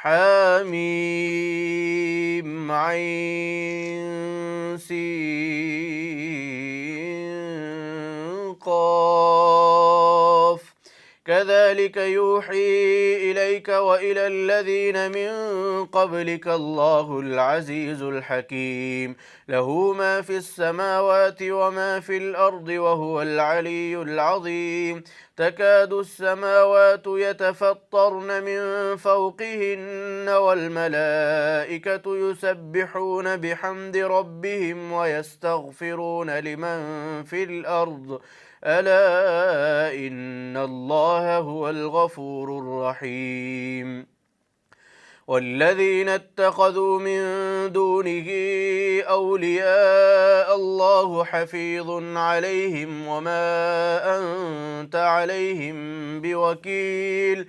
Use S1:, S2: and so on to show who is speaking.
S1: حم عين سين قاف كذلك يوحي إليك وإلى الذين من قبلك الله العزيز الحكيم له ما في السماوات وما في الأرض وهو العلي العظيم تكاد السماوات يتفطرن من فوقهن والملائكة يسبحون بحمد ربهم ويستغفرون لمن في الأرض ألا إن الله هو الغفور الرحيم والذين اتخذوا من دونه أولياء الله حفيظ عليهم وما أنت عليهم بوكيل